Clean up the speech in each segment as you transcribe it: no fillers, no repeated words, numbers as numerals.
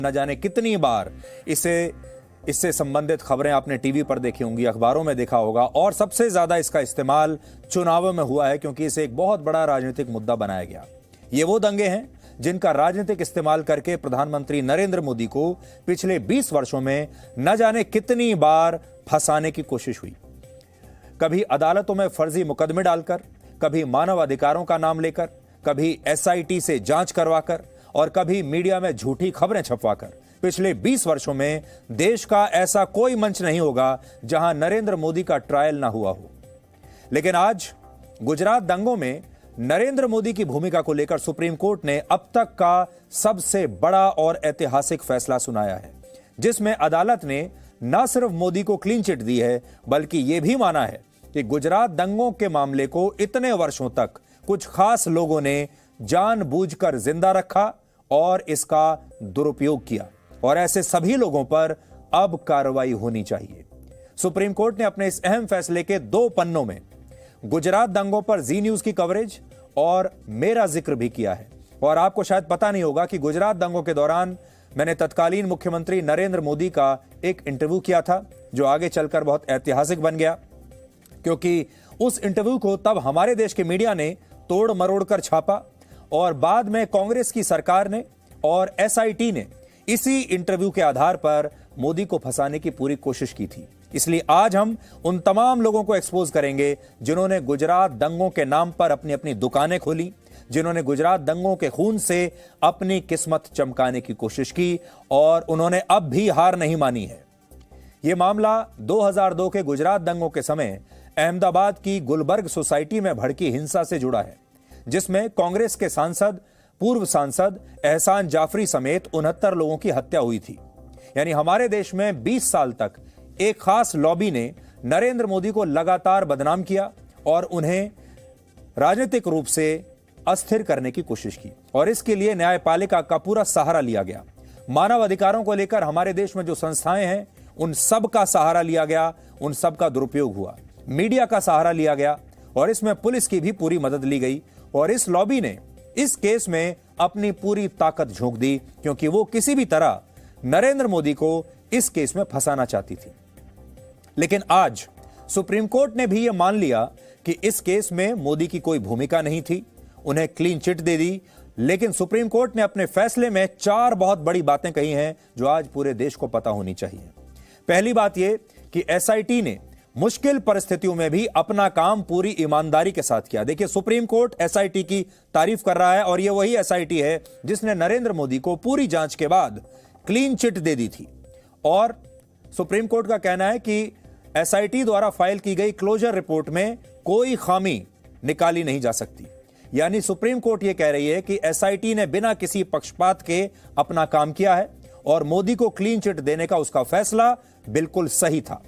न जाने कितनी बार इससे संबंधित खबरें आपने टीवी पर देखी होंगी, अखबारों में देखा होगा, और सबसे ज्यादा इसका इस्तेमाल चुनावों में हुआ है क्योंकि इसे एक बहुत बड़ा राजनीतिक मुद्दा बनाया गया। ये वो दंगे हैं जिनका राजनीतिक इस्तेमाल करके प्रधानमंत्री नरेंद्र मोदी को पिछले 20 वर्षों में न जाने कितनी बार फंसाने की कोशिश हुई। कभी अदालतों में फर्जी मुकदमे डालकर, कभी मानव अधिकारों का नाम लेकर, कभी एसआईटी से जांच करवाकर और कभी मीडिया में झूठी खबरें छपवाकर। पिछले 20 वर्षों में देश का ऐसा कोई मंच नहीं होगा जहां नरेंद्र मोदी का ट्रायल ना हुआ हो। लेकिन आज गुजरात दंगों में नरेंद्र मोदी की भूमिका को लेकर सुप्रीम कोर्ट ने अब तक का सबसे बड़ा और ऐतिहासिक फैसला सुनाया है, जिसमें अदालत ने न सिर्फ मोदी को क्लीन चिट दी है बल्कि यह भी माना है कि गुजरात दंगों के मामले को इतने वर्षों तक कुछ खास लोगों ने जानबूझकर जिंदा रखा और इसका दुरुपयोग किया, और ऐसे सभी लोगों पर अब कार्रवाई होनी चाहिए। सुप्रीम कोर्ट ने अपने इस अहम फैसले के 2 पन्नों में गुजरात दंगों पर जी न्यूज की कवरेज और मेरा जिक्र भी किया है। और आपको शायद पता नहीं होगा कि गुजरात दंगों के दौरान मैंने तत्कालीन मुख्यमंत्री नरेंद्र मोदी का एक इंटरव्यू किया था, जो आगे चलकर बहुत ऐतिहासिक बन गया, क्योंकि उस इंटरव्यू को तब हमारे देश के मीडिया ने तोड़ मरोड़ कर छापा और बाद में कांग्रेस की सरकार ने और एसआईटी ने इसी इंटरव्यू के आधार पर मोदी को फंसाने की पूरी कोशिश की थी। इसलिए आज हम उन तमाम लोगों को एक्सपोज करेंगे जिन्होंने गुजरात दंगों के नाम पर अपनी अपनी दुकानें खोली, जिन्होंने गुजरात दंगों के खून से अपनी किस्मत चमकाने की कोशिश की और उन्होंने अब भी हार नहीं मानी है। यह मामला 2002 के गुजरात दंगों के समय अहमदाबाद की गुलबर्ग सोसाइटी में भड़की हिंसा से जुड़ा है, जिसमें कांग्रेस के पूर्व सांसद एहसान जाफरी समेत 69 लोगों की हत्या हुई थी। यानी हमारे देश में 20 साल तक एक खास लॉबी ने नरेंद्र मोदी को लगातार बदनाम किया और उन्हें राजनीतिक रूप से अस्थिर करने की कोशिश की, और इसके लिए न्यायपालिका का पूरा सहारा लिया गया। मानव अधिकारों को लेकर हमारे देश में जो संस्थाएं हैं उन सब का सहारा लिया गया, उन सब का दुरुपयोग हुआ। मीडिया का सहारा लिया गया और इसमें पुलिस की भी पूरी मदद ली गई, और इस लॉबी ने इस केस में अपनी पूरी ताकत झोंक दी, क्योंकि वो किसी भी तरह नरेंद्र मोदी को इस केस में फंसाना चाहती थी। लेकिन आज सुप्रीम कोर्ट ने भी यह मान लिया कि इस केस में मोदी की कोई भूमिका नहीं थी, उन्हें क्लीन चिट दे दी। लेकिन सुप्रीम कोर्ट ने अपने फैसले में 4 बहुत बड़ी बातें कही हैं जो आज पूरे देश को पता होनी चाहिए। पहली बात यह कि एसआईटी ने मुश्किल परिस्थितियों में भी अपना काम पूरी ईमानदारी के साथ किया। देखिए, सुप्रीम कोर्ट एसआईटी की तारीफ कर रहा है और यह वही एसआईटी है जिसने नरेंद्र मोदी को पूरी जांच के बाद क्लीन चिट दे दी थी। और सुप्रीम कोर्ट का कहना है कि एसआईटी द्वारा फाइल की गई क्लोजर रिपोर्ट में कोई खामी निकाली नहीं जा सकती। यानी सुप्रीम कोर्ट यह कह रही है कि एसआईटी ने बिना किसी पक्षपात के अपना काम किया है और मोदी को क्लीन चिट देने का उसका फैसला बिल्कुल सही था।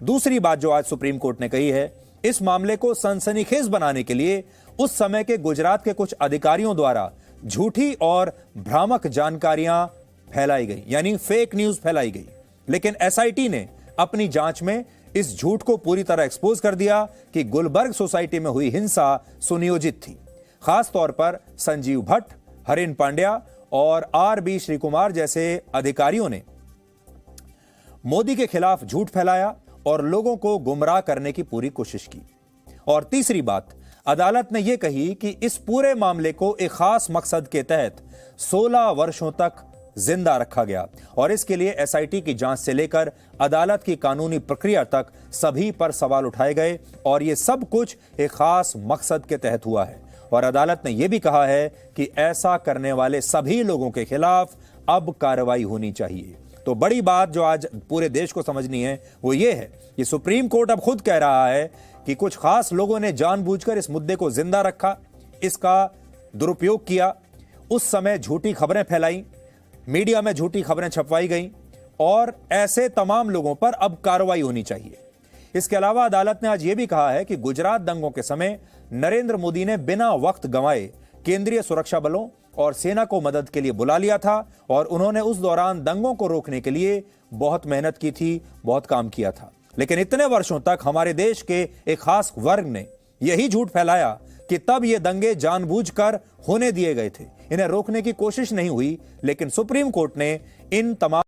दूसरी बात जो आज सुप्रीम कोर्ट ने कही है, इस मामले को सनसनीखेज बनाने के लिए उस समय के गुजरात के कुछ अधिकारियों द्वारा झूठी और भ्रामक जानकारियां फैलाई गई, यानी फेक न्यूज फैलाई गई। लेकिन एसआईटी ने अपनी जांच में इस झूठ को पूरी तरह एक्सपोज कर दिया कि गुलबर्ग सोसाइटी में हुई हिंसा सुनियोजित थी। खास तौर पर संजीव भट्ट, हरिन पांड्या और आर.बी. श्रीकुमार जैसे अधिकारियों ने मोदी के खिलाफ झूठ फैलाया और लोगों को गुमराह करने की पूरी कोशिश की। और तीसरी बात, अदालत ने यह कही कि इस पूरे मामले को एक खास मकसद के तहत 16 वर्षों तक जिंदा रखा गया, और इसके लिए एसआईटी की जांच से लेकर अदालत की कानूनी प्रक्रिया तक सभी पर सवाल उठाए गए, और यह सब कुछ एक खास मकसद के तहत हुआ है। और अदालत ने यह भी कहा है कि ऐसा करने वाले सभी लोगों के खिलाफ अब कार्रवाई होनी चाहिए। तो बड़ी बात जो आज पूरे देश को समझनी है वो ये है कि सुप्रीम कोर्ट अब खुद कह रहा है कि कुछ खास लोगों ने जानबूझकर इस मुद्दे को जिंदा रखा, इसका दुरुपयोग किया, उस समय झूठी खबरें फैलाई, मीडिया में झूठी खबरें छपवाई गई, और ऐसे तमाम लोगों पर अब कार्रवाई होनी चाहिए। इसके अलावा अदालत ने आज यह भी कहा है कि गुजरात दंगों के समय नरेंद्र मोदी ने बिना वक्त गंवाए केंद्रीय सुरक्षा बलों और सेना को मदद के लिए बुला लिया था, और उन्होंने उस दौरान दंगों को रोकने के लिए बहुत मेहनत की थी, बहुत काम किया था। लेकिन इतने वर्षों तक हमारे देश के एक खास वर्ग ने यही झूठ फैलाया कि तब ये दंगे जानबूझकर होने दिए गए थे, इन्हें रोकने की कोशिश नहीं हुई, लेकिन सुप्रीम कोर्ट ने इन तमाम